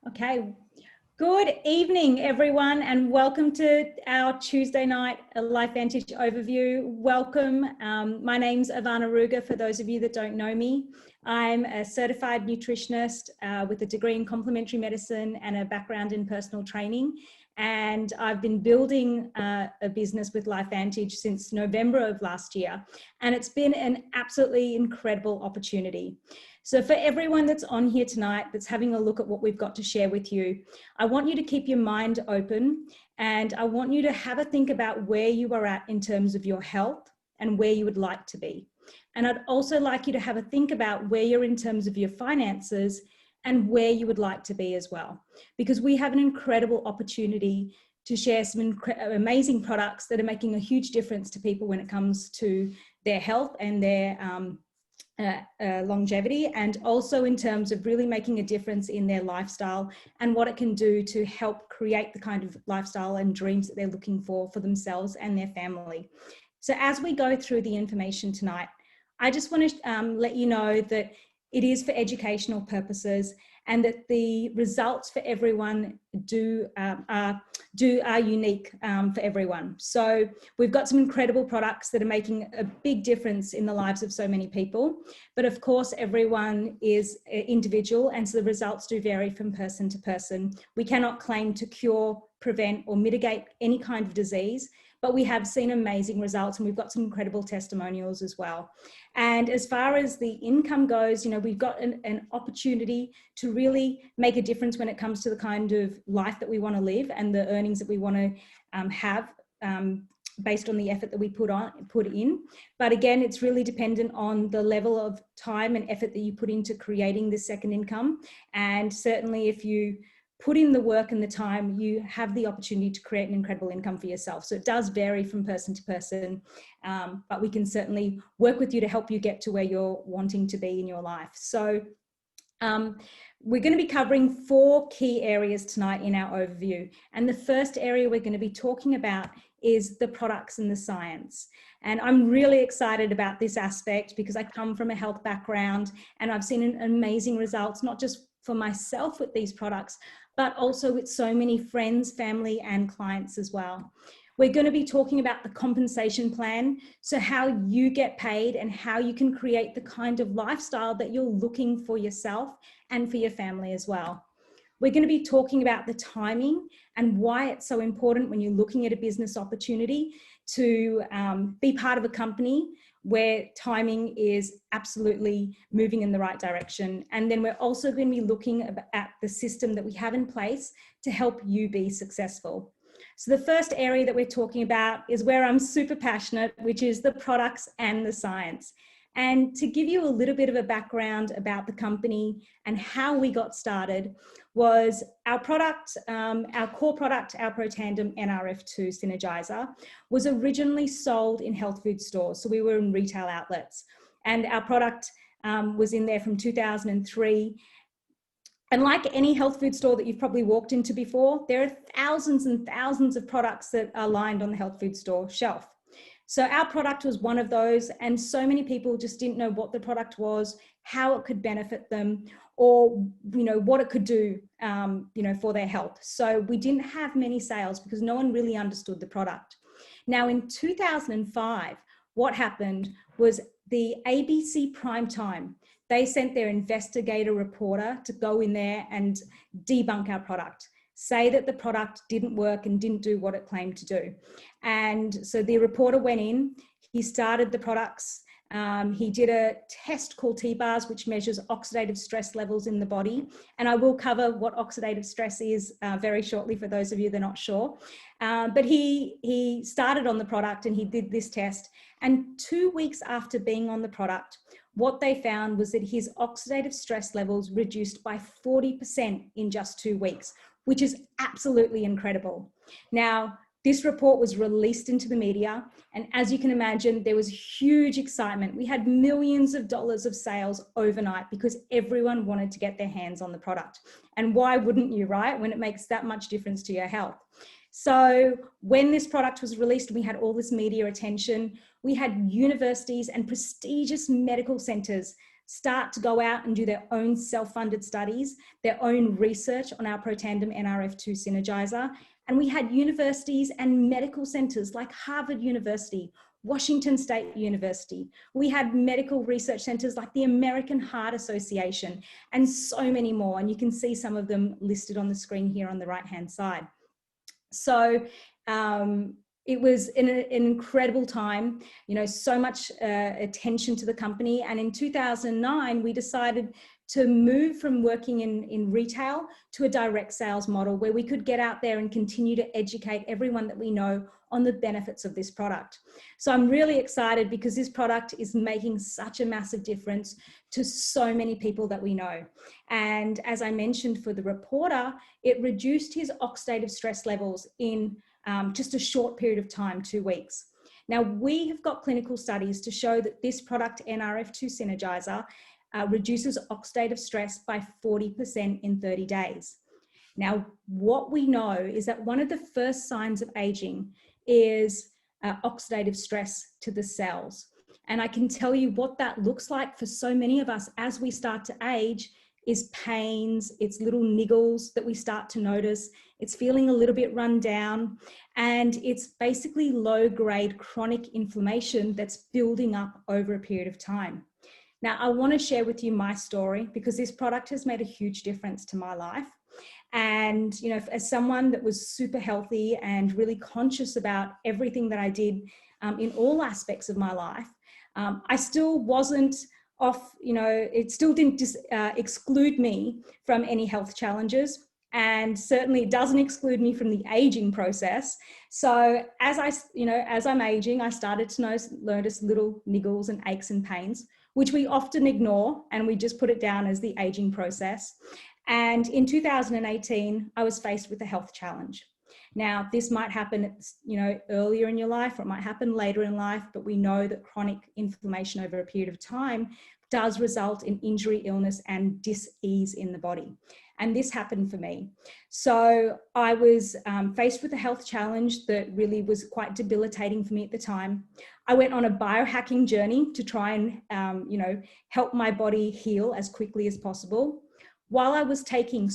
Okay. Good evening, everyone, and welcome to our Tuesday night LifeVantage overview. Welcome. My name's Ivana Ruga, for those of you that don't know me. I'm a certified nutritionist with a degree in complementary medicine and a background in personal training. And I've been building a business with LifeVantage since November of last year. And it's been an absolutely incredible opportunity. So for everyone that's on here tonight, that's having a look at what we've got to share with you, I want you to keep your mind open, and I want you to have a think about where you are at in terms of your health and where you would like to be. And I'd also like you to have a think about where you're in terms of your finances and where you would like to be as well, because we have an incredible opportunity to share some amazing products that are making a huge difference to people when it comes to their health and their longevity, and also in terms of really making a difference in their lifestyle and what it can do to help create the kind of lifestyle and dreams that they're looking for themselves and their family. So as we go through the information tonight, I just want to let you know that it is for educational purposes, and that the results for everyone are unique for everyone. So we've got some incredible products that are making a big difference in the lives of so many people. But of course, everyone is individual, and so the results do vary from person to person. We cannot claim to cure, prevent, or mitigate any kind of disease, but we have seen amazing results, and we've got some incredible testimonials as well. And as far as the income goes, you know, we've got an opportunity to really make a difference when it comes to the kind of life that we want to live and the earnings that we want to have based on the effort that we put in. But again, it's really dependent on the level of time and effort that you put into creating this second income. And certainly if you put in the work and the time, you have the opportunity to create an incredible income for yourself. So it does vary from person to person, but we can certainly work with you to help you get to where you're wanting to be in your life. So we're going to be covering 4 key areas tonight in our overview. And the first area we're going to be talking about is the products and the science. And I'm really excited about this aspect because I come from a health background, and I've seen amazing results, not just for myself with these products, but also with so many friends, family, and clients as well. We're going to be talking about the compensation plan, so how you get paid and how you can create the kind of lifestyle that you're looking for yourself and for your family as well. We're going to be talking about the timing and why it's so important when you're looking at a business opportunity to be part of a company where timing is absolutely moving in the right direction. And then we're also going to be looking at the system that we have in place to help you be successful. So the first area that we're talking about is where I'm super passionate, which is the products and the science. And to give you a little bit of a background about the company and how we got started, was our product, our core product, our Protandim NRF2 Synergizer, was originally sold in health food stores. So we were in retail outlets, and our product was in there from 2003. And like any health food store that you've probably walked into before, there are thousands and thousands of products that are lined on the health food store shelf. So our product was one of those, and so many people just didn't know what the product was, how it could benefit them, or what it could do for their health. So we didn't have many sales because no one really understood the product. Now in 2005, what happened was the ABC Primetime, they sent their investigator reporter to go in there and debunk our product, say that the product didn't work and didn't do what it claimed to do. And so the reporter went in, he started the products, he did a test called T-bars, which measures oxidative stress levels in the body. And I will cover what oxidative stress is very shortly for those of you that are not sure. But he started on the product and he did this test. And 2 weeks after being on the product, what they found was that his oxidative stress levels reduced by 40% in just 2 weeks, which is absolutely incredible. Now, this report was released into the media, and as you can imagine, there was huge excitement. We had millions of dollars of sales overnight because everyone wanted to get their hands on the product. And why wouldn't you, right? When it makes that much difference to your health. So when this product was released, we had all this media attention. We had universities and prestigious medical centers start to go out and do their own self-funded studies, their own research on our Protandim NRF2 synergizer. And we had universities and medical centers like Harvard University, Washington State University. We had medical research centers like the American Heart Association and so many more. And you can see some of them listed on the screen here on the right-hand side. So it was an incredible time, you know, so much attention to the company. And in 2009, we decided to move from working in retail to a direct sales model where we could get out there and continue to educate everyone that we know on the benefits of this product. So I'm really excited because this product is making such a massive difference to so many people that we know. And as I mentioned for the reporter, it reduced his oxidative stress levels in just a short period of time, 2 weeks. Now, we have got clinical studies to show that this product, NRF2 Synergizer, reduces oxidative stress by 40% in 30 days. Now, what we know is that one of the first signs of aging is oxidative stress to the cells. And I can tell you what that looks like for so many of us as we start to age is pains, it's little niggles that we start to notice, it's feeling a little bit run down, and it's basically low-grade chronic inflammation that's building up over a period of time. Now, I want to share with you my story because this product has made a huge difference to my life. And, you know, as someone that was super healthy and really conscious about everything that I did in all aspects of my life, I still wasn't off, you know, it still didn't exclude me from any health challenges. And certainly it doesn't exclude me from the aging process. So as I'm aging, I started to notice little niggles and aches and pains, which we often ignore and we just put it down as the aging process. And in 2018, I was faced with a health challenge. Now, this might happen, you know, earlier in your life, or it might happen later in life, but we know that chronic inflammation over a period of time does result in injury, illness, and dis-ease in the body. And this happened for me. So I was faced with a health challenge that really was quite debilitating for me at the time. I went on a biohacking journey to try and, you know, help my body heal as quickly as possible. While I was taking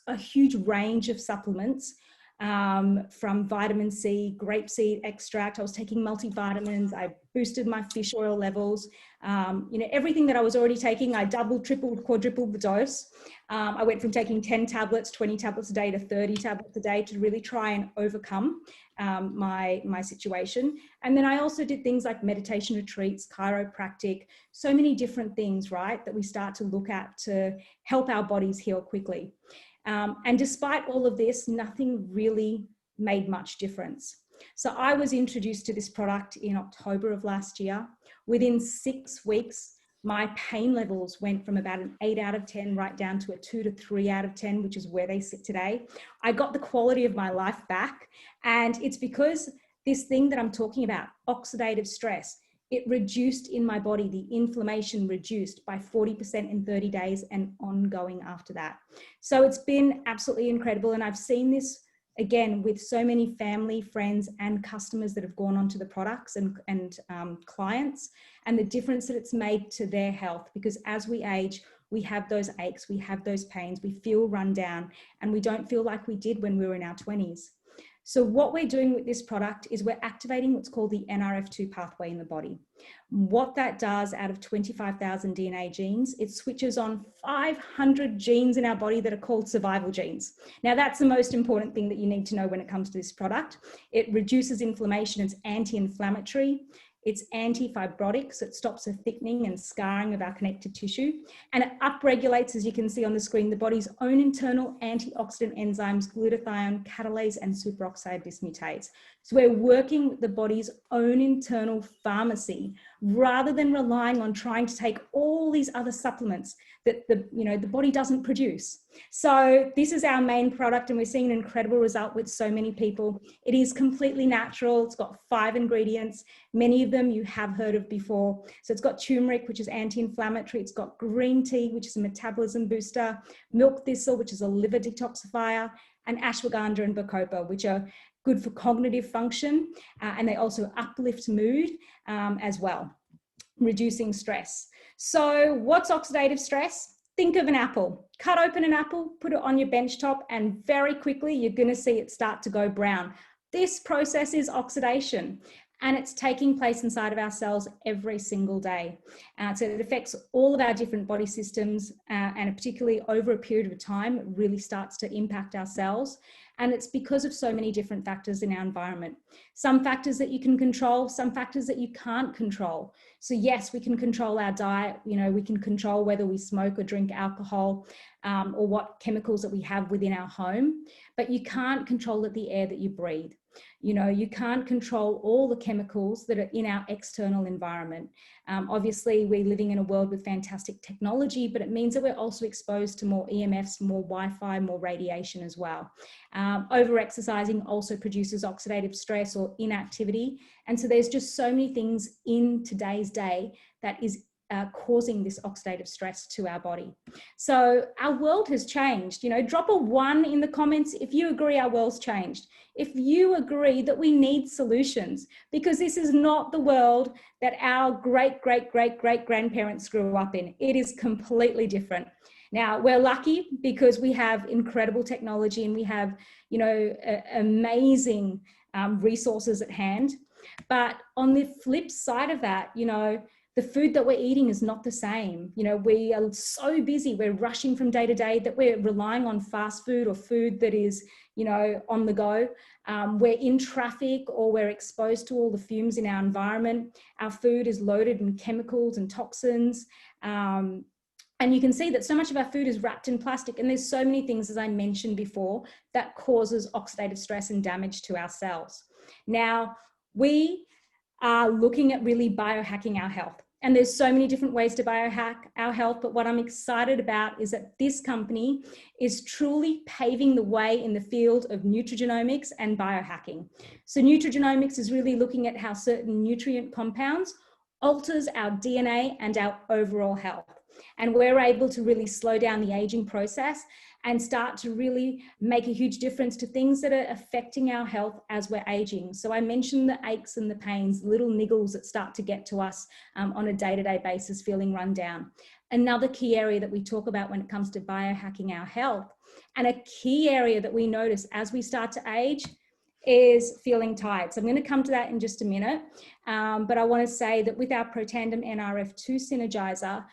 a huge range of supplements, from vitamin C, grapeseed extract, I was taking multivitamins, I boosted my fish oil levels, you know, everything that I was already taking, I doubled, tripled, quadrupled the dose. I went from taking 10 tablets, 20 tablets a day to 30 tablets a day to really try and overcome my situation. And then I also did things like meditation retreats, chiropractic, so many different things, right, that we start to look at to help our bodies heal quickly. And despite all of this, nothing really made much difference. So I was introduced to this product in October of last year. Within 6 weeks, my pain levels went from about an 8 out of 10 right down to a 2 to 3 out of 10, which is where they sit today. I got the quality of my life back. And it's because this thing that I'm talking about, oxidative stress, it reduced in my body, the inflammation reduced by 40% in 30 days and ongoing after that. So it's been absolutely incredible. And I've seen this again with so many family, friends, and customers that have gone onto the products and clients, and the difference that it's made to their health. Because as we age, we have those aches, we have those pains, we feel run down, and we don't feel like we did when we were in our 20s. So what we're doing with this product is we're activating what's called the NRF2 pathway in the body. What that does out of 25,000 DNA genes, it switches on 500 genes in our body that are called survival genes. Now that's the most important thing that you need to know when it comes to this product. It reduces inflammation, it's anti-inflammatory. It's anti-fibrotic, so it stops the thickening and scarring of our connective tissue. And it upregulates, as you can see on the screen, the body's own internal antioxidant enzymes, glutathione, catalase, and superoxide dismutase. So we're working with the body's own internal pharmacy rather than relying on trying to take all these other supplements that the body doesn't produce. So this is our main product, and we're seeing an incredible result with so many people. It is completely natural. It's got 5 ingredients. Many of them you have heard of before. So it's got turmeric, which is anti-inflammatory. It's got green tea, which is a metabolism booster, milk thistle, which is a liver detoxifier, and ashwagandha and bacopa, which are good for cognitive function, and they also uplift mood as well. reducing stress. So what's oxidative stress? Think of an apple. Cut open an apple, put it on your bench top, and very quickly you're going to see it start to go brown. This process is oxidation, and it's taking place inside of our cells every single day. So it affects all of our different body systems, and particularly over a period of time, it really starts to impact our cells. And it's because of so many different factors in our environment. Some factors that you can control, some factors that you can't control. So yes, we can control our diet. We can control whether we smoke or drink alcohol, or what chemicals that we have within our home, but you can't control the air that you breathe. You can't control all the chemicals that are in our external environment. Obviously, we're living in a world with fantastic technology, but it means that we're also exposed to more EMFs, more Wi-Fi, more radiation as well. Over-exercising also produces oxidative stress or inactivity. And so there's just so many things in today's day that is causing this oxidative stress to our body. So our world has changed. Drop a 1 in the comments if you agree our world's changed. If you agree that we need solutions, because this is not the world that our great-great-great-great-grandparents grew up in. It is completely different. Now, we're lucky because we have incredible technology and we have, amazing resources at hand. But on the flip side of that, the food that we're eating is not the same. We are so busy, we're rushing from day to day that we're relying on fast food or food that is, on the go. We're in traffic or we're exposed to all the fumes in our environment. Our food is loaded in chemicals and toxins. And you can see that so much of our food is wrapped in plastic, and there's so many things, as I mentioned before, that causes oxidative stress and damage to our cells. Now, we are looking at really biohacking our health. And there's so many different ways to biohack our health, but what I'm excited about is that this company is truly paving the way in the field of nutrigenomics and biohacking. So nutrigenomics is really looking at how certain nutrient compounds alters our DNA and our overall health. And we're able to really slow down the aging process and start to really make a huge difference to things that are affecting our health as we're aging. So I mentioned the aches and the pains, little niggles that start to get to us on a day-to-day basis, feeling run down. Another key area that we talk about when it comes to biohacking our health, and a key area that we notice as we start to age, is feeling tired. So I'm going to come to that in just a minute. But I want to say that with our Protandim NRF2 Synergizer,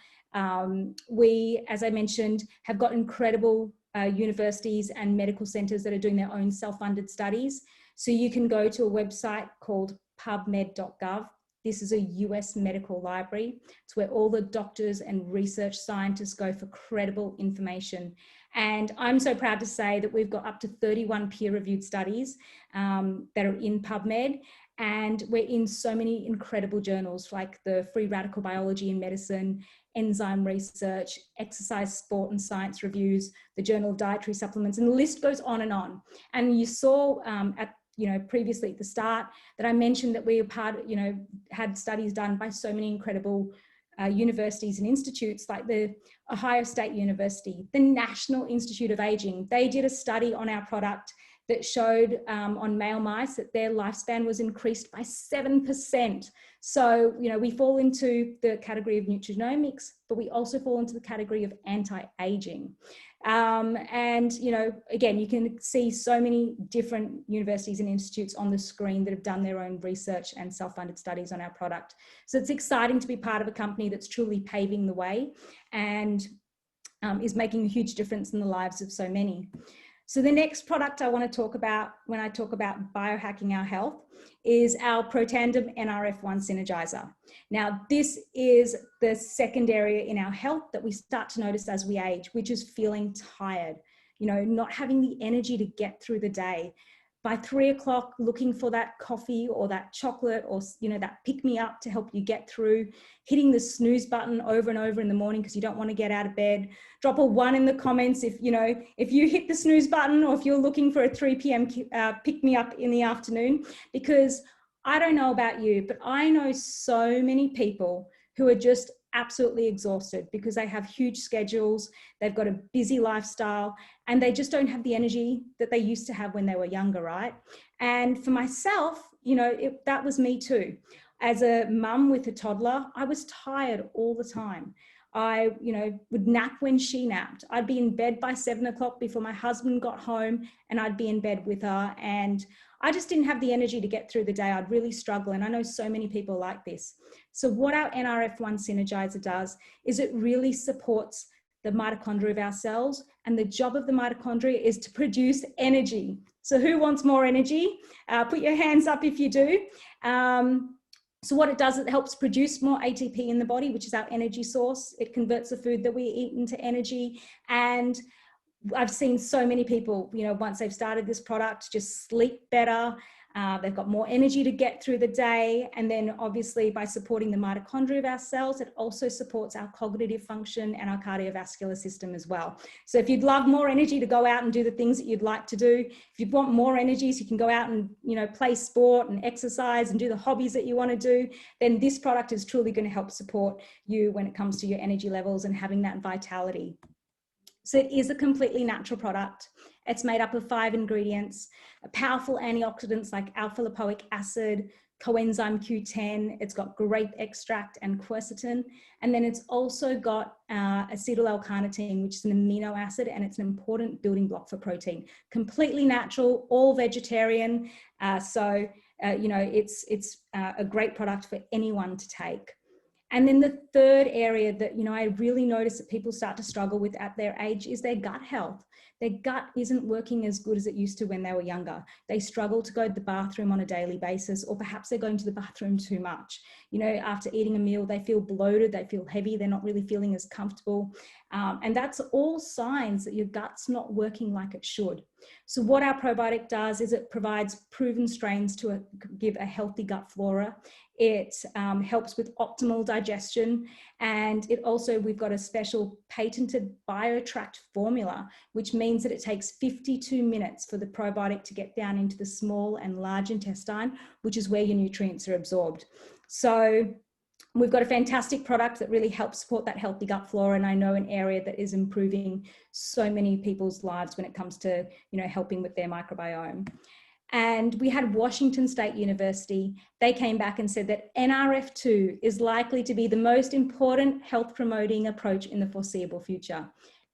we, as I mentioned, have got incredible universities and medical centers that are doing their own self-funded studies. So you can go to a website called pubmed.gov. This is a US medical library. It's where all the doctors and research scientists go for credible information. And I'm so proud to say that we've got up to 31 peer-reviewed studies that are in PubMed. And we're in so many incredible journals like the Free Radical Biology in Medicine, Enzyme Research, Exercise, Sport and Science Reviews, the Journal of Dietary Supplements, and the list goes on and on. And you saw previously at the start that I mentioned that we were had studies done by so many incredible universities and institutes like the Ohio State University, the National Institute of Aging. They did a study on our product that showed on male mice that their lifespan was increased by 7%. So, we fall into the category of nutrigenomics, but we also fall into the category of anti-aging. And, again, you can see so many different universities and institutes on the screen that have done their own research and self-funded studies on our product. So it's exciting to be part of a company that's truly paving the way and is making a huge difference in the lives of so many. So the next product I want to talk about when I talk about biohacking our health is our Protandim NRF1 Synergizer. Now, this is the second area in our health that we start to notice as we age, which is feeling tired, not having the energy to get through the day. By 3 o'clock, looking for that coffee or that chocolate or, that pick me up to help you get through, hitting the snooze button over and over in the morning because you don't want to get out of bed. Drop a 1 in the comments if you hit the snooze button or if you're looking for a 3 p.m. pick me up in the afternoon, because I don't know about you, but I know so many people who are just absolutely exhausted because they have huge schedules, they've got a busy lifestyle, and they just don't have the energy that they used to have when they were younger, right? And for myself, that was me too. As a mum with a toddler, I was tired all the time. I, would nap when she napped. I'd be in bed by 7 o'clock before my husband got home, and I'd be in bed with her. And I just didn't have the energy to get through the day. I'd really struggle. And I know so many people like this. So what our NRF1 Synergizer does is it really supports the mitochondria of our cells. And the job of the mitochondria is to produce energy. So who wants more energy? Put your hands up if you do. So what it does, it helps produce more ATP in the body, which is our energy source. It converts the food that we eat into energy. And I've seen so many people, once they've started this product, just sleep better. They've got more energy to get through the day. And then obviously by supporting the mitochondria of our cells, it also supports our cognitive function and our cardiovascular system as well. So if you'd love more energy to go out and do the things that you'd like to do, if you want more energy so you can go out and, play sport and exercise and do the hobbies that you want to do, then this product is truly going to help support you when it comes to your energy levels and having that vitality. So it is a completely natural product. It's made up of 5 ingredients, powerful antioxidants like alpha-lipoic acid, coenzyme Q10, it's got grape extract and quercetin, and then it's also got acetyl L-carnitine, which is an amino acid, and it's an important building block for protein. Completely natural, all vegetarian, it's a great product for anyone to take. And then the third area that, I really notice that people start to struggle with at their age is their gut health. Their gut isn't working as good as it used to when they were younger. They struggle to go to the bathroom on a daily basis, or perhaps they're going to the bathroom too much. After eating a meal, they feel bloated, they feel heavy, they're not really feeling as comfortable. And that's all signs that your gut's not working like it should. So what our probiotic does is it provides proven strains to give a healthy gut flora. It helps with optimal digestion, and we've got a special patented BioTract formula, which means that it takes 52 minutes for the probiotic to get down into the small and large intestine, which is where your nutrients are absorbed. So we've got a fantastic product that really helps support that healthy gut flora, and I know an area that is improving so many people's lives when it comes to, helping with their microbiome. And we had Washington State University. They came back and said that NRF2 is likely to be the most important health promoting approach in the foreseeable future.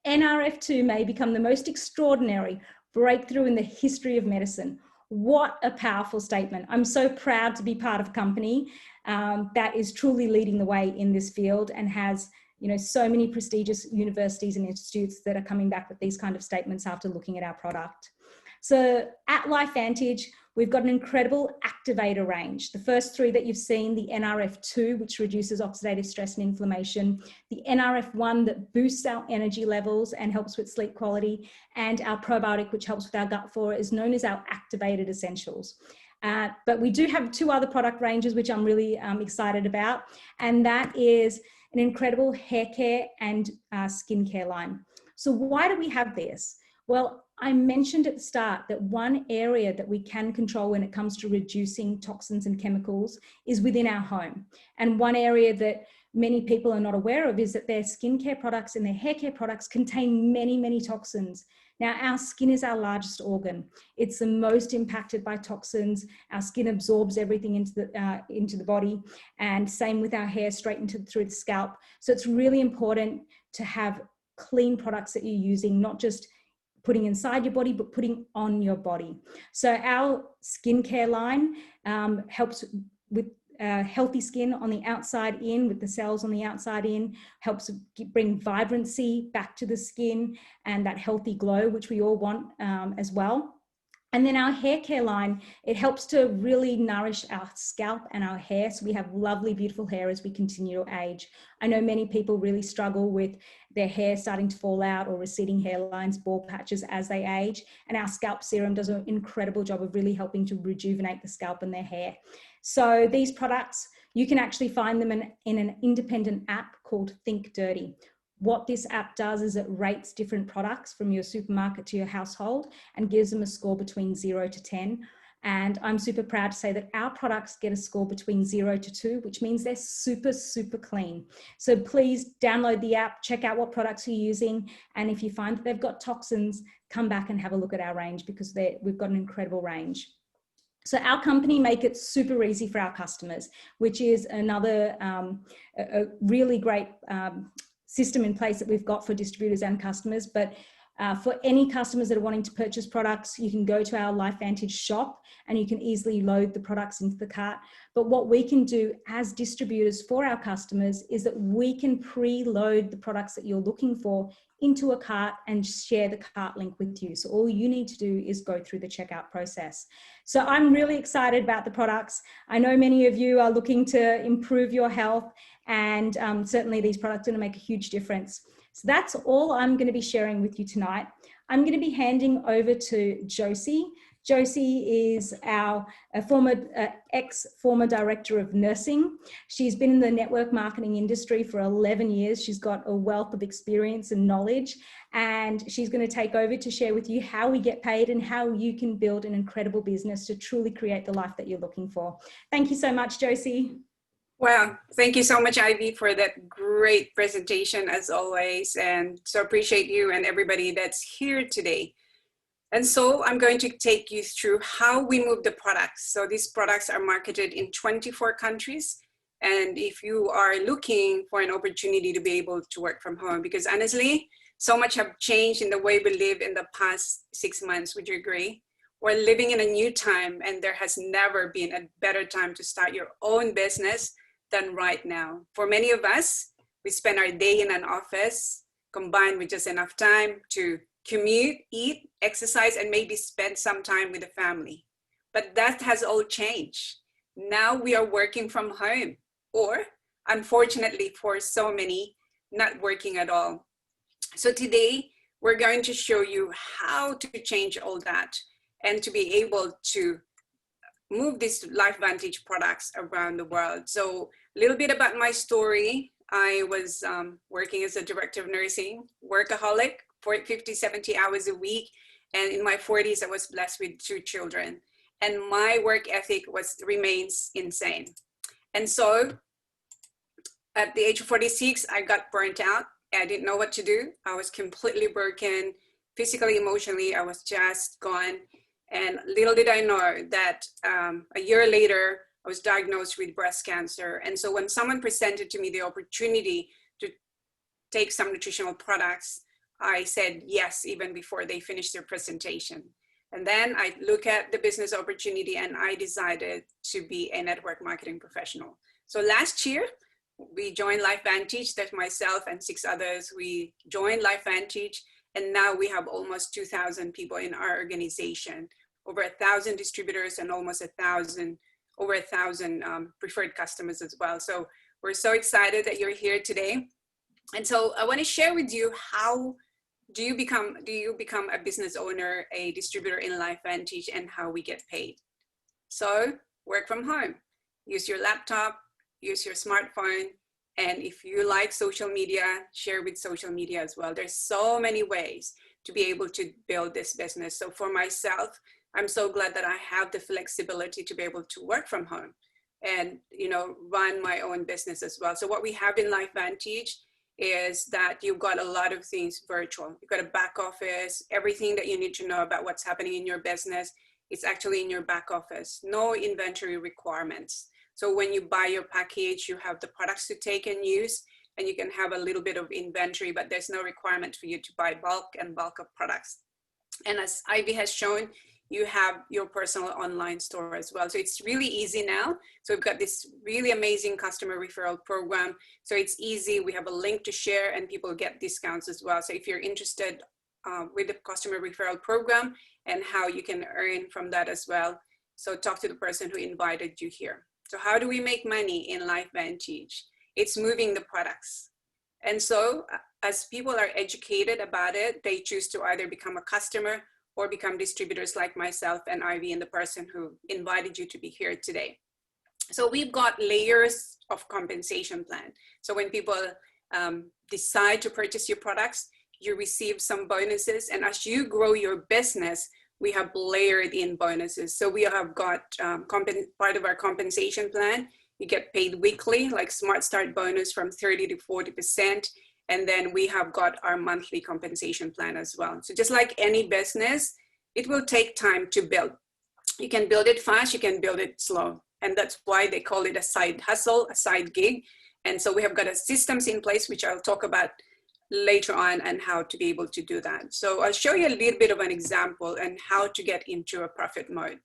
NRF2 may become the most extraordinary breakthrough in the history of medicine. What a powerful statement. I'm so proud to be part of a company that is truly leading the way in this field and has so many prestigious universities and institutes that are coming back with these kind of statements after looking at our product. So at LifeVantage, we've got an incredible activator range. The first 3 that you've seen, the NRF2, which reduces oxidative stress and inflammation, the NRF1 that boosts our energy levels and helps with sleep quality, and our probiotic, which helps with our gut flora, is known as our activated essentials. But we do have 2 other product ranges, which I'm really excited about, and that is an incredible hair care and skincare line. So why do we have this? Well, I mentioned at the start that one area that we can control when it comes to reducing toxins and chemicals is within our home. And one area that many people are not aware of is that their skincare products and their hair care products contain many, many toxins. Now, our skin is our largest organ. It's the most impacted by toxins. Our skin absorbs everything into the body, and same with our hair, straight through the scalp. So it's really important to have clean products that you're using, not just putting inside your body, but putting on your body. So our skincare line helps with healthy skin on the outside in, with the cells on the outside in, helps bring vibrancy back to the skin and that healthy glow, which we all want as well. And then our hair care line, it helps to really nourish our scalp and our hair, so we have lovely, beautiful hair as we continue to age. I know many people really struggle with their hair starting to fall out or receding hairlines, bald patches as they age, and our scalp serum does an incredible job of really helping to rejuvenate the scalp and their hair. So these products, you can actually find them in an independent app called Think Dirty. What this app does is it rates different products from your supermarket to your household and gives them a score between 0 to 10. And I'm super proud to say that our products get a score between 0 to 2, which means they're super, super clean. So please download the app, check out what products you're using. And if you find that they've got toxins, come back and have a look at our range, because we've got an incredible range. So our company make it super easy for our customers, which is another a really great system in place that we've got for distributors and customers. But for any customers that are wanting to purchase products, you can go to our LifeVantage shop and you can easily load the products into the cart. But what we can do as distributors for our customers is that we can preload the products that you're looking for into a cart and share the cart link with you. So all you need to do is go through the checkout process. So I'm really excited about the products. I know many of you are looking to improve your health, and certainly these products are going to make a huge difference. So that's all I'm going to be sharing with you tonight. I'm going to be handing over to Josie. Josie is our ex-former director of nursing. She's been in the network marketing industry for 11 years. She's got a wealth of experience and knowledge, and she's going to take over to share with you how we get paid and how you can build an incredible business to truly create the life that you're looking for. Thank you so much, Josie. Wow, thank you so much, Ivy, for that great presentation as always. And so appreciate you and everybody that's here today. And so I'm going to take you through how we move the products. So these products are marketed in 24 countries. And if you are looking for an opportunity to be able to work from home, because honestly, so much have changed in the way we live in the past 6 months, would you agree? We're living in a new time, and there has never been a better time to start your own business than right now. For many of us, we spend our day in an office combined with just enough time to commute, eat, exercise, and maybe spend some time with the family. But that has all changed. Now we are working from home, or unfortunately for so many, not working at all. So today, we're going to show you how to change all that and to be able to move these LifeVantage products around the world. So a little bit about my story. I was working as a director of nursing, workaholic, for 50, 70 hours a week. And in my 40s, I was blessed with 2 children. And my work ethic remains insane. And so at the age of 46, I got burnt out. I didn't know what to do. I was completely broken, physically, emotionally. I was just gone. And little did I know that a year later, I was diagnosed with breast cancer. And so when someone presented to me the opportunity to take some nutritional products, I said yes, even before they finished their presentation. And then I look at the business opportunity and I decided to be a network marketing professional. So last year, we joined LifeVantage. That's myself and 6 others. We joined LifeVantage, and now we have almost 2,000 people in our organization, over 1,000 distributors and almost over 1,000 preferred customers as well. So we're so excited that you're here today. And so I want to share with you, how do you become a business owner, a distributor in LifeVantage, and how we get paid. So work from home, use your laptop, use your smartphone, and if you like social media, share with social media as well. There's so many ways to be able to build this business. So for myself, I'm so glad that I have the flexibility to be able to work from home and, run my own business as well. So what we have in LifeVantage is that you've got a lot of things virtual. You've got a back office, everything that you need to know about what's happening in your business, it's actually in your back office. No inventory requirements. So when you buy your package, you have the products to take and use, and you can have a little bit of inventory, but there's no requirement for you to buy bulk of products. And as Ivy has shown, you have your personal online store as well. So it's really easy now. So we've got this really amazing customer referral program. So it's easy. We have a link to share and people get discounts as well. So if you're interested with the customer referral program and how you can earn from that as well, so talk to the person who invited you here. So how do we make money in LifeVantage? It's moving the products. And so as people are educated about it, they choose to either become a customer or become distributors like myself and Ivy and the person who invited you to be here today. So we've got layers of compensation plan. So when people decide to purchase your products, you receive some bonuses. And as you grow your business, we have layered in bonuses. So we have got part of our compensation plan. You get paid weekly, like Smart Start bonus from 30 to 40%. And then we have got our monthly compensation plan as well. So just like any business, it will take time to build. You can build it fast, you can build it slow. And that's why they call it a side hustle, a side gig. And so we have got a systems in place, which I'll talk about later on, and how to be able to do that. So I'll show you a little bit of an example and how to get into a profit mode.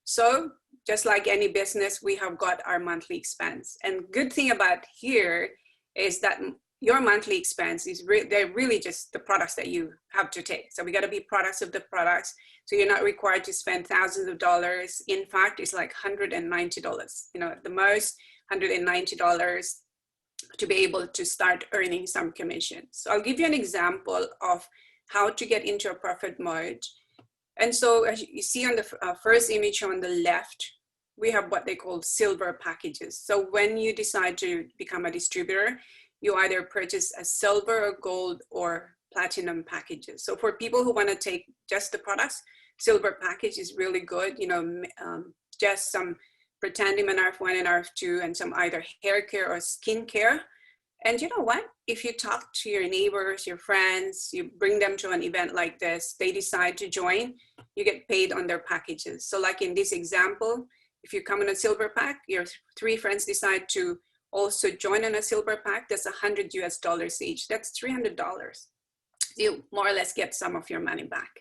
So just like any business, we have got our monthly expense. And good thing about here is that your monthly expense is they're really just the products that you have to take. So we got to be products of the products. So you're not required to spend thousands of dollars. In fact, it's like $190, you know, at the most $190 to be able to start earning some commission. So I'll give you an example of how to get into a profit mode. And so as you see on the first image on the left, we have what they call silver packages. So when you decide to become a distributor, you either purchase a silver or gold or platinum packages. So for people who want to take just the products, silver package is really good. You know, just some Protandim and RF1 and RF2 and some either hair care or skin care. And you know what? If you talk to your neighbors, your friends, you bring them to an event like this, they decide to join, you get paid on their packages. So like in this example, if you come in a silver pack, your 3 friends decide to also join in a silver pack, that's $100 US each. That's $300. You more or less get some of your money back.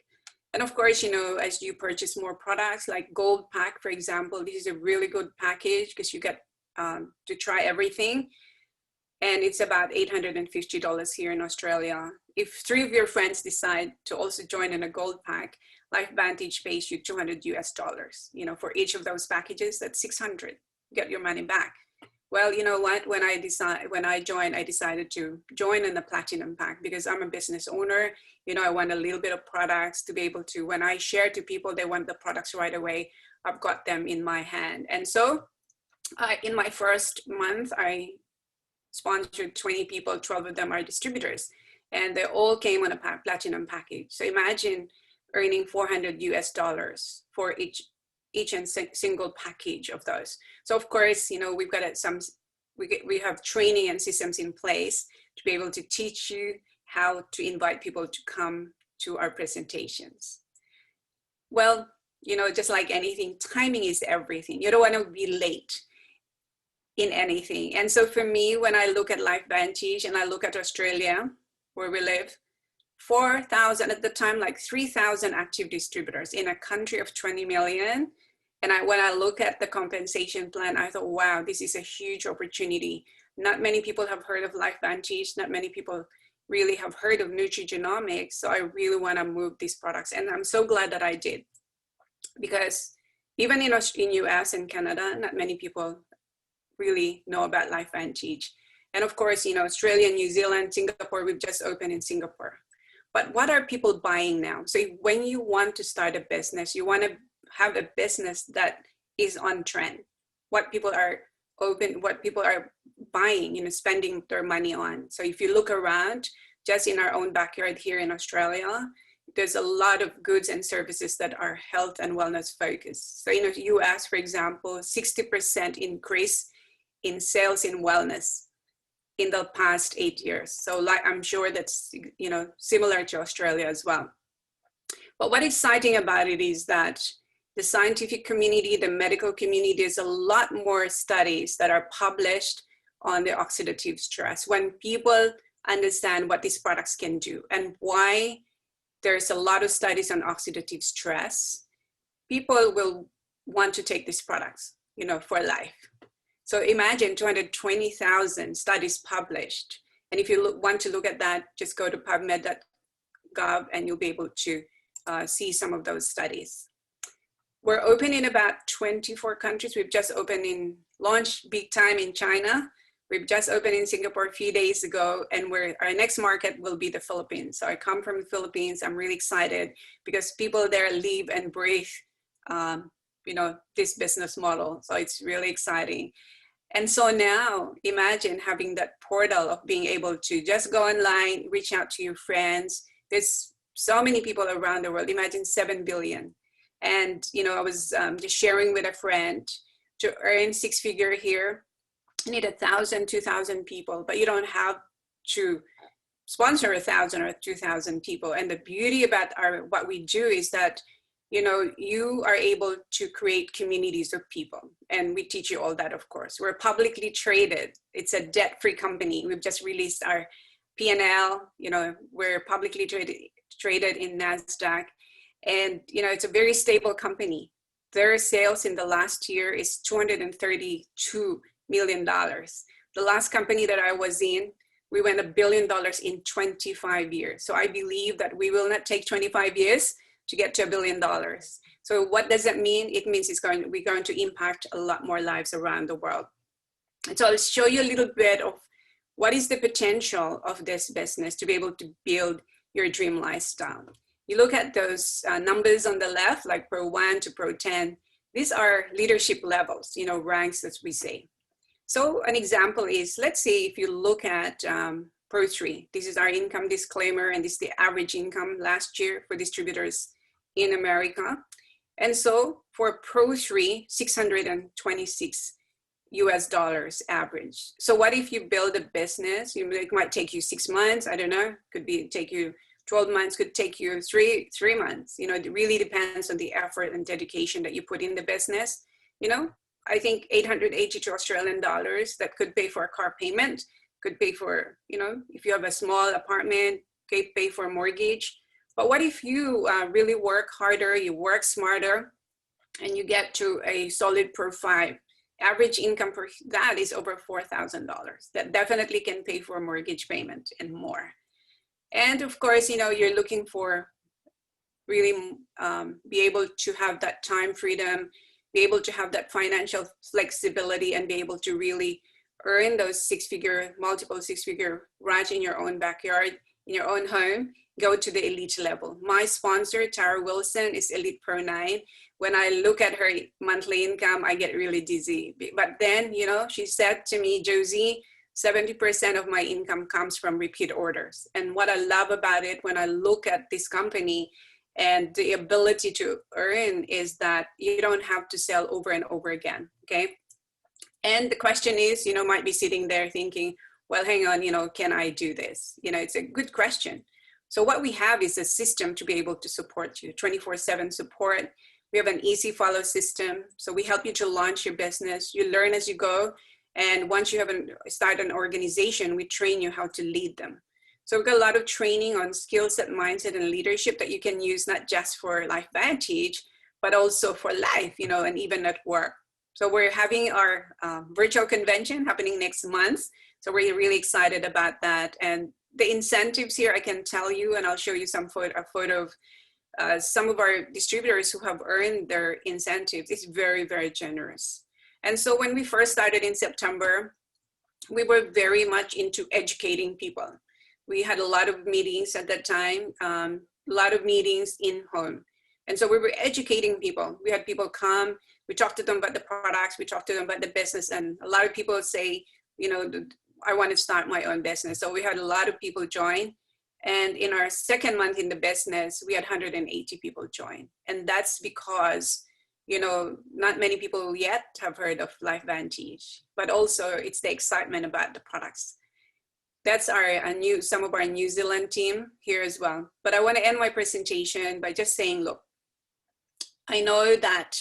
And of course, you know, as you purchase more products like gold pack, for example, this is a really good package because you get to try everything. And it's about $850 here in Australia. If 3 of your friends decide to also join in a gold pack, LifeVantage pays you $200 US. You know, for each of those packages, that's $600. Get your money back. Well, you know what? When I joined, I decided to join in the platinum pack because I'm a business owner. You know, I want a little bit of products to be able to, when I share to people, they want the products right away. I've got them in my hand. And so in my first month, I sponsored 20 people, 12 of them are distributors, and they all came on a platinum package. So imagine earning $400 US for each and single package of those. So of course, you know, we've got we have training and systems in place to be able to teach you how to invite people to come to our presentations. Well, you know, just like anything, timing is everything. You don't want to be late in anything. And so for me, when I look at LifeVantage and I look at Australia, where we live, 4,000 at the time, like 3,000 active distributors in a country of 20 million. And when I look at the compensation plan, I thought, wow, this is a huge opportunity. Not many people have heard of LifeVantage. Not many people really have heard of nutrigenomics. So I really want to move these products. And I'm so glad that I did, because even in US and Canada, not many people really know about LifeVantage. And of course, you know, Australia, New Zealand, Singapore, we've just opened in Singapore. But what are people buying now? So when you want to start a business, you want to have a business that is on trend. What people are buying, you know, spending their money on. So if you look around, just in our own backyard here in Australia, there's a lot of goods and services that are health and wellness focused. So in the US, for example, 60% increase in sales in wellness in the past 8 years. So like, I'm sure that's, you know, similar to Australia as well. But what is exciting about it is that the scientific community, the medical community, there's a lot more studies that are published on the oxidative stress. When people understand what these products can do and why there's a lot of studies on oxidative stress, people will want to take these products, you know, for life. So imagine 220,000 studies published. And if you want to look at that, just go to pubmed.gov and you'll be able to see some of those studies. We're open in about 24 countries. We've just launched big time in China. We've just opened in Singapore a few days ago, and our next market will be the Philippines. So I come from the Philippines. I'm really excited because people there live and breathe, you know, this business model. So it's really exciting. And so now imagine having that portal of being able to just go online, reach out to your friends. There's so many people around the world. Imagine 7 billion. And, you know, I was just sharing with a friend, to earn 6-figure here, you need 1,000, 2,000 people, but you don't have to sponsor 1,000 or 2,000 people. And the beauty about what we do is that you know, you are able to create communities of people. And we teach you all that, of course. We're publicly traded. It's a debt-free company. We've just released our P&L, you know, we're publicly traded in NASDAQ. And, you know, it's a very stable company. Their sales in the last year is $232 million. The last company that I was in, we went $1 billion in 25 years. So I believe that we will not take 25 years to get to $1 billion. So what does that mean? It means we're going to impact a lot more lives around the world. And so I'll show you a little bit of what is the potential of this business to be able to build your dream lifestyle. You look at those numbers on the left, like Pro 1 to Pro 10. These are leadership levels, you know, ranks, as we say. So an example is, let's say if you look at Pro 3, this is our income disclaimer, and this is the average income last year for distributors in America. And so for Pro 3, 626 US dollars average. So what if you build a business? It might take you 6 months, I don't know, could be take you 12 months, could take you three months. You know, it really depends on the effort and dedication that you put in the business. You know, I think 882 Australian dollars that could pay for a car payment, could pay for, you know, if you have a small apartment, could pay for a mortgage. But what if you really work harder, you work smarter, and you get to a solid Pro 5? Average income for that is over $4,000. That definitely can pay for a mortgage payment and more. And of course, you know, you're looking for really be able to have that time freedom, be able to have that financial flexibility, and be able to really earn those multiple six-figure right in your own backyard, in your own home, go to the elite level. My sponsor, Tara Wilson, is Elite Pro 9. When I look at her monthly income, I get really dizzy. But then, you know, she said to me, Josie, 70% of my income comes from repeat orders. And what I love about it when I look at this company and the ability to earn is that you don't have to sell over and over again, okay? And the question is, you know, might be sitting there thinking, well, hang on, you know, can I do this? You know, it's a good question. So what we have is a system to be able to support you, 24/7 support. We have an easy follow system. So we help you to launch your business. You learn as you go. And once you have start an organization, we train you how to lead them. So we've got a lot of training on skill set, mindset, and leadership that you can use not just for LifeVantage, but also for life, you know, and even at work. So we're having our virtual convention happening next month. So we're really excited about that. And the incentives here, I can tell you, and I'll show you a photo of some of our distributors who have earned their incentives. It's very, very generous. And so when we first started in September, we were very much into educating people. We had a lot of meetings at that time, a lot of meetings in home. And so we were educating people. We had people come, we talked to them about the products, we talked to them about the business. And a lot of people say, you know, I want to start my own business. So we had a lot of people join. And in our second month in the business, we had 180 people join. And that's because, you know, not many people yet have heard of LifeVantage, but also it's the excitement about the products. That's some of our New Zealand team here as well. But I want to end my presentation by just saying, look, I know that,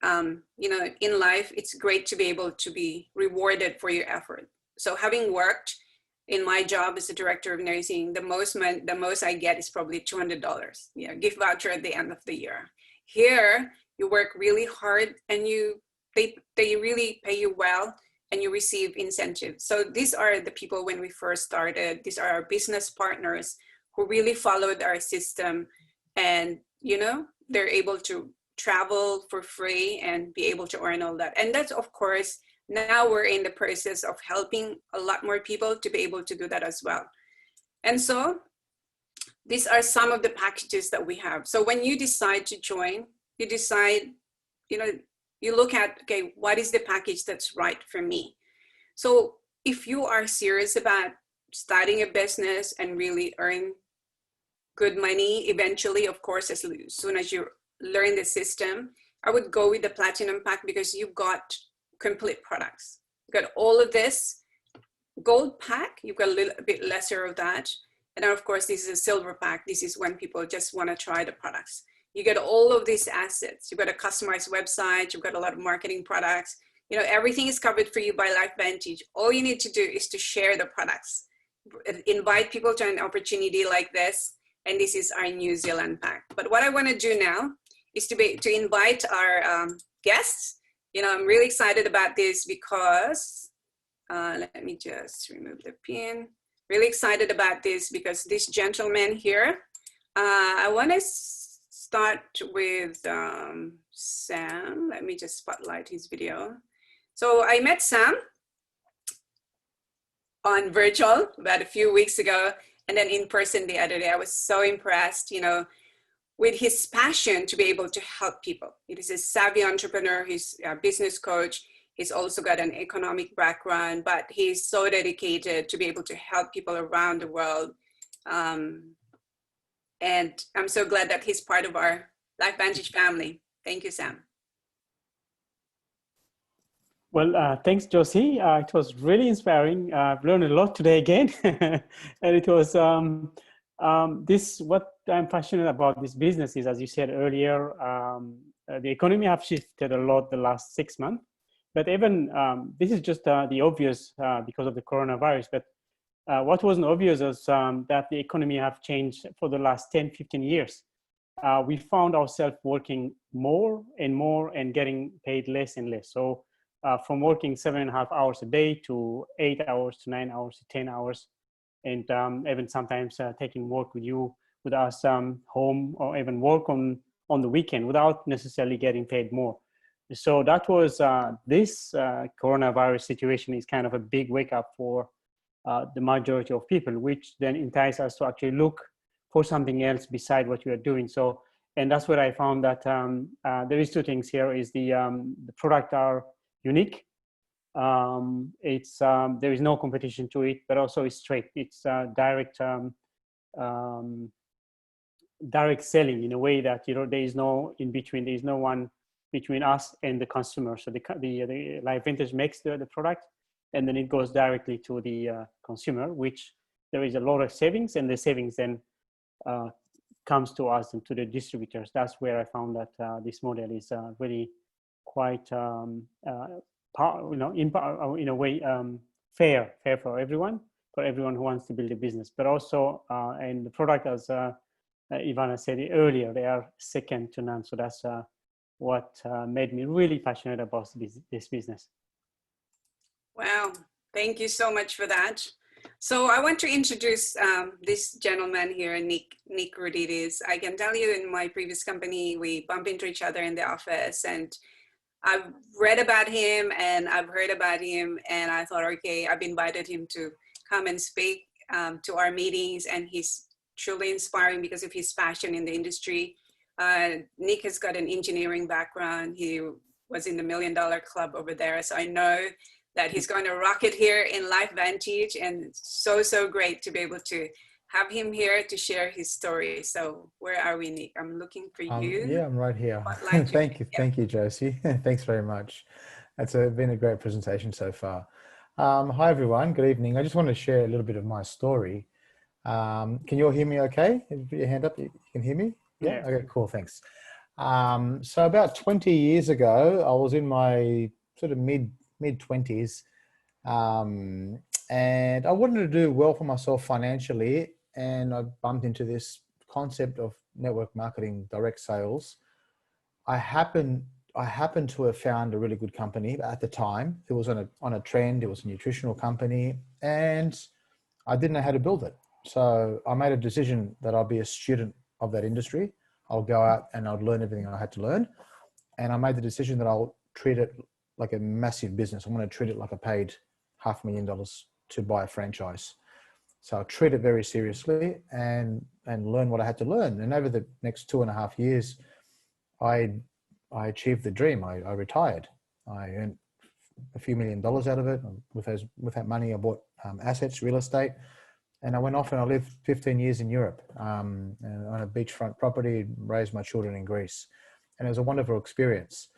you know, in life, it's great to be able to be rewarded for your effort. So having worked in my job as a director of nursing, the most I get is probably $200, you know, gift voucher at the end of the year. Here, you work really hard and they really pay you well and you receive incentives. So these are the people when we first started. These are our business partners who really followed our system, and, you know, they're able to travel for free and be able to earn all that. And that's, of course, now we're in the process of helping a lot more people to be able to do that as well. And so these are some of the packages that we have. So when you decide to join, you decide, you know, you look at, okay, what is the package that's right for me? So if you are serious about starting a business and really earn good money eventually, of course, as soon as you learn the system, I would go with the Platinum pack because you've got complete products. You've got all of this. Gold pack, you've got a little bit lesser of that. And then of course, this is a silver pack. This is when people just want to try the products. You get all of these assets. You've got a customized website. You've got a lot of marketing products. You know, everything is covered for you by LifeVantage. All you need to do is to share the products, invite people to an opportunity like this. And this is our New Zealand pack. But what I want to do now is to invite our guests. You know, I'm really excited about this because, let me just remove the pin. Really excited about this because this gentleman here, I want to start with Sam. Let me just spotlight his video. So I met Sam on virtual about a few weeks ago, and then in person the other day. I was so impressed, you know, with his passion to be able to help people. He is a savvy entrepreneur, he's a business coach. He's also got an economic background, but he's so dedicated to be able to help people around the world. And I'm so glad that he's part of our LifeVantage family. Thank you, Sam. Well, thanks, Josie. It was really inspiring. I've learned a lot today again. And it was what I'm passionate about this business is, as you said earlier, the economy have shifted a lot the last 6 months. But even this is just the obvious because of the coronavirus. But what wasn't obvious is that the economy have changed for the last 10, 15 years. We found ourselves working more and more and getting paid less and less. So from working 7.5 hours a day to 8 hours to 9 hours to 10 hours, and even sometimes taking work with us home, or even work on the weekend without necessarily getting paid more. So that was this coronavirus situation is kind of a big wake up for the majority of people, which then entices us to actually look for something else beside what we are doing. So, and that's where I found that there is two things here: is the product are unique. It's there is no competition to it, but also it's straight. It's direct selling in a way that, you know, there is no in between. There is no one between us and the consumer. So the LifeVantage makes the product, and then it goes directly to the consumer, which there is a lot of savings, and the savings then comes to us and to the distributors. That's where I found that this model is really quite, in a way, fair for everyone who wants to build a business. But also, and the product, as Ivana said earlier, they are second to none. So that's what made me really passionate about this business. Wow, thank you so much for that. So I want to introduce this gentleman here, Nick Ruditis. I can tell you, in my previous company, we bump into each other in the office, and I've read about him and I've heard about him, and I thought, okay, I've invited him to come and speak to our meetings, and he's truly inspiring because of his passion in the industry. Nick has got an engineering background. He was in the $1 Million Club over there. So I know that he's going to rock it here in LifeVantage, and it's so great to be able to have him here to share his story. So where are we, Nick? I'm looking for you. Yeah, I'm right here. Thank you, Josie. Thanks very much. It's been a great presentation so far. Hi, everyone. Good evening. I just want to share a little bit of my story. Can you all hear me okay? Put your hand up. You can hear me? Yeah? Okay, cool. Thanks. So about 20 years ago, I was in my sort of mid-20s, and I wanted to do well for myself financially, and I bumped into this concept of network marketing, direct sales. I happened to have found a really good company at the time. It was on a trend. It was a nutritional company, and I didn't know how to build it. So I made a decision that I'll be a student of that industry. I'll go out and I'll learn everything I had to learn. And I made the decision that I'll treat it like a massive business. I'm going to treat it like I paid $500,000 to buy a franchise. So I'll treat it very seriously and learn what I had to learn. And over the next 2.5 years, I achieved the dream. I retired. I earned a few $1 million out of it. With that money, I bought assets, real estate, and I went off and I lived 15 years in Europe on a beachfront property, raised my children in Greece. And it was a wonderful experience.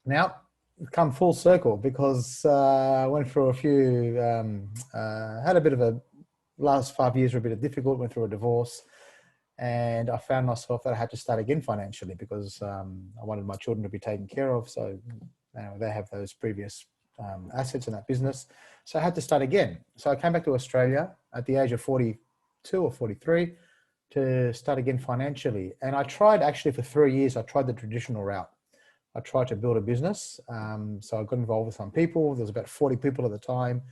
Now, come full circle, because I went through a few, had a bit of last 5 years were a bit difficult, went through a divorce. And I found myself that I had to start again financially because I wanted my children to be taken care of. So they have those previous assets in that business. So I had to start again. So I came back to Australia at the age of 42 or 43 to start again financially. And I tried actually for 3 years, I tried the traditional route. I tried to build a business. So I got involved with some people. There was about 40 people at the time.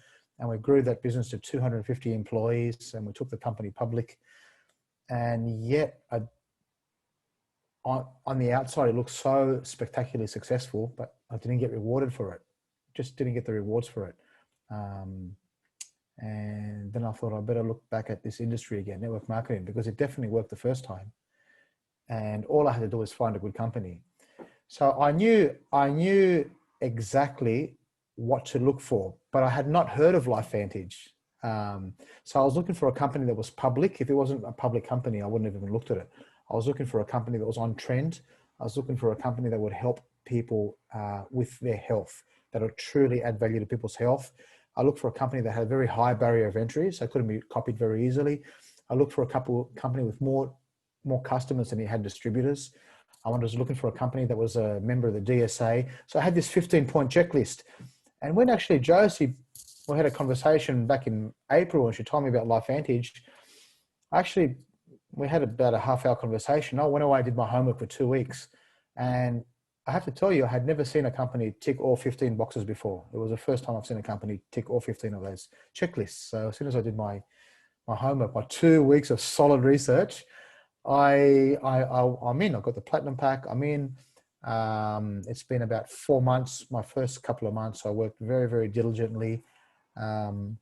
And we grew that business to 250 employees, and we took the company public. And yet, on the outside, it looked so spectacularly successful, but I didn't get rewarded for it. Just didn't get the rewards for it. And then I thought I better look back at this industry again, network marketing, because it definitely worked the first time. And all I had to do was find a good company. So I knew exactly what to look for, but I had not heard of LifeVantage. So I was looking for a company that was public. If it wasn't a public company, I wouldn't have even looked at it. I was looking for a company that was on trend. I was looking for a company that would help people with their health, that would truly add value to people's health. I looked for a company that had a very high barrier of entry, so it couldn't be copied very easily. I looked for a company with more customers than it had distributors. I was looking for a company that was a member of the DSA. So I had this 15-point checklist. And when actually Josie, we had a conversation back in April and she told me about LifeVantage, actually, we had about a half-hour conversation. I went away, did my homework for 2 weeks. And I have to tell you, I had never seen a company tick all 15 boxes before. It was the first time I've seen a company tick all 15 of those checklists. So as soon as I did my homework, my 2 weeks of solid research, I'm in. I got the platinum pack. I'm in. It's been about 4 months. My first couple of months, I worked very, very diligently. And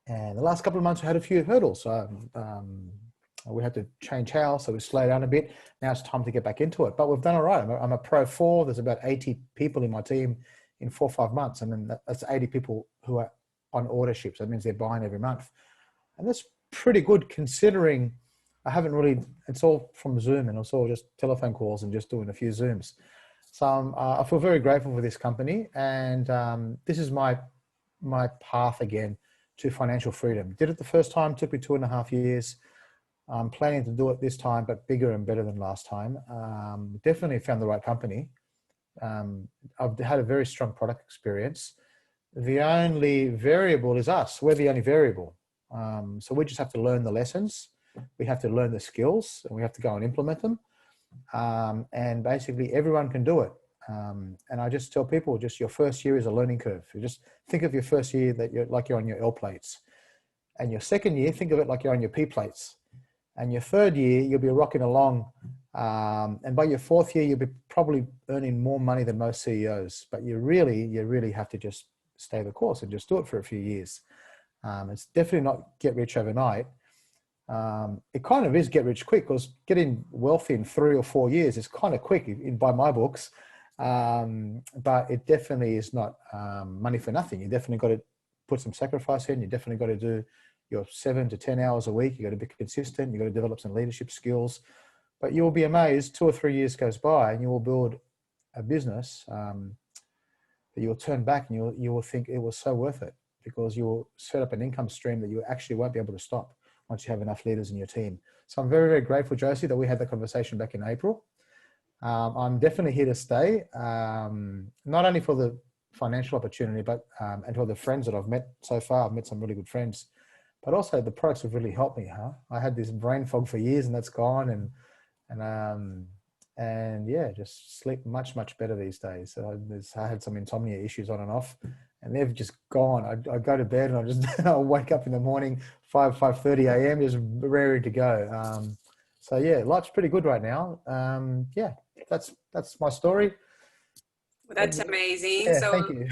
the last couple of months, I had a few hurdles. We had to change house, so we slowed down a bit. Now it's time to get back into it. But we've done all right. I'm a Pro 4. There's about 80 people in my team in 4 or 5 months. And then that's 80 people who are on ordership. So that means they're buying every month. And that's pretty good considering I haven't really, it's all from Zoom and it's all just telephone calls and just doing a few Zooms. So I feel very grateful for this company. And this is my path again to financial freedom. Did it the first time, took me 2.5 years. I'm planning to do it this time, but bigger and better than last time. Definitely found the right company. I've had a very strong product experience. The only variable is us. We're the only variable. So we just have to learn the lessons. We have to learn the skills and we have to go and implement them. And basically everyone can do it. And I just tell people, just your first year is a learning curve. You just think of your first year that you're on your L plates. And your second year, think of it like you're on your P plates. And your third year, you'll be rocking along. And by your fourth year, you'll be probably earning more money than most CEOs. But you really have to just stay the course and just do it for a few years. It's definitely not get rich overnight. It kind of is get rich quick, because getting wealthy in 3 or 4 years is kind of quick by my books. But it definitely is not money for nothing. You definitely got to put some sacrifice in. You definitely got to do your 7 to 10 hours a week. You got to be consistent. You got to develop some leadership skills. But you will be amazed, 2 or 3 years goes by and you will build a business that you'll turn back and you will think it was so worth it, because you will set up an income stream that you actually won't be able to stop once you have enough leaders in your team. So I'm very, very grateful, Josie, that we had that conversation back in April. I'm definitely here to stay, not only for the financial opportunity, but and for the friends that I've met so far. I've met some really good friends, but also the products have really helped me. I had this brain fog for years, and that's gone. And yeah, just sleep much, much better these days. So I had some insomnia issues on and off, and they've just gone. I go to bed and I just I wake up in the morning, 5:30 a.m. just raring to go. So yeah, life's pretty good right now. Yeah, that's my story. That's amazing. Yeah, So thank you.